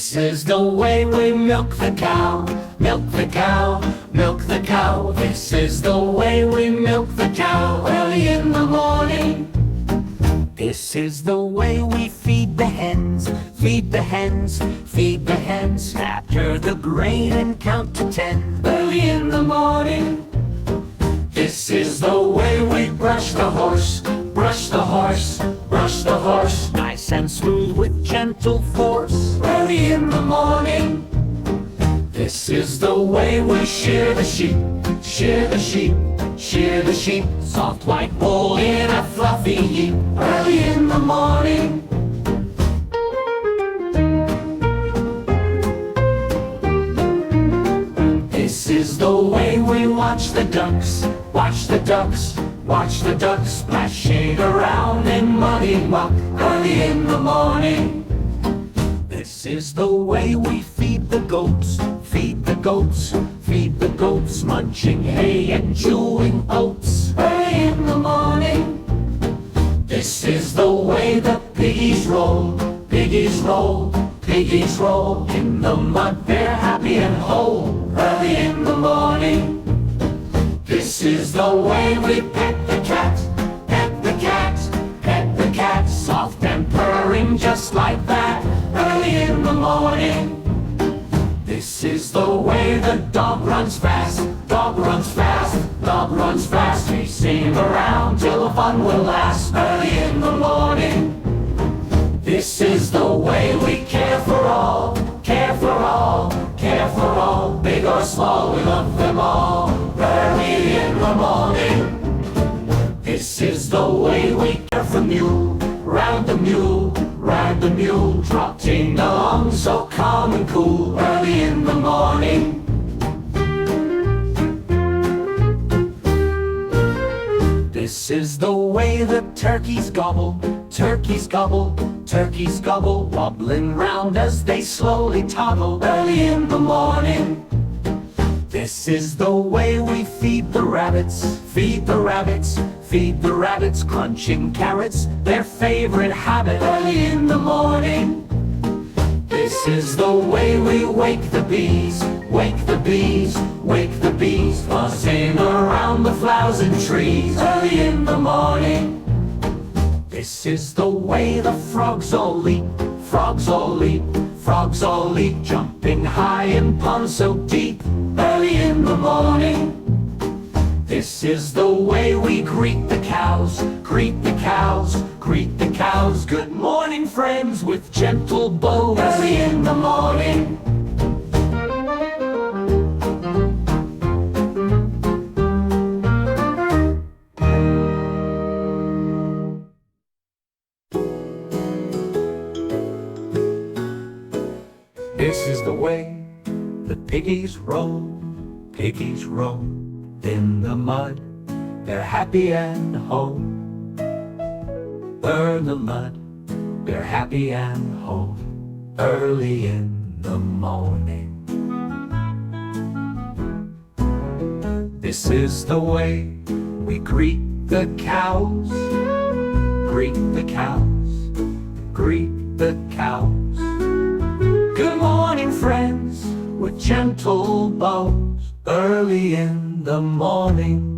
This is the way we milk the cow, milk the cow, milk the cow. This is the way we milk the cow early in the morning. This is the way we feed the hens, feed the hens, feed the hens. Scatter the grain and count to 10 early in the morning. This is the way we brush the horse, brush the horse, brush the horse. Nice and smooth with gentle force early in the morning. This is the way we shear the sheep, shear the sheep, shear the sheep. Soft white wool in a fluffy heap early in the morning. This is the way we watch the ducks, watch the ducks, watch the ducks splashing around in muddy muck early in the morning. This is the way we feed the goats, feed the goats, feed the goats, munching hay and chewing oats early in the morning. This is the way the piggies roll, piggies roll, piggies roll. In the mud they're happy and whole early in the morning. This is the way we pet the cat, pet the cat, pet the cat. Soft and purring just like that early in the morning. This is the way the dog runs fast, dog runs fast, dog runs fast. Chasing around till the fun will last early in the morning. This is the way we care for all, care for all, care for all. Big or small, we love them all early in the morning. This is the way we care for mule, ride the mule, ride the mule. Trotting along so calm and cool early in the morning. This is the way the turkeys gobble, turkeys gobble, turkeys gobble. Wobbling round as they slowly toddle early in the morning. This is the way we feed the rabbits, feed the rabbits, feed the rabbits. Crunching carrots, their favorite habit early in the morning. This is the way we wake the bees, wake the bees, wake the bees. Buzzing around the flowers and trees early in the morning. This is the way the frogs all leap, frogs all leap, frogs all leap. Jumping high in ponds so deep early in the morning. This is the way we greet the cows, greet the cows, greet the cows. Good morning, friends, with gentle bows early in the morning. This is the way the piggies roll, piggies roll in the mud. They're happy and whole. Burn the mud, they're happy and whole early in the morning. This is the way we greet the cows, greet the cows, greet the cows. Good morning, friends, with gentle bows early in the morning.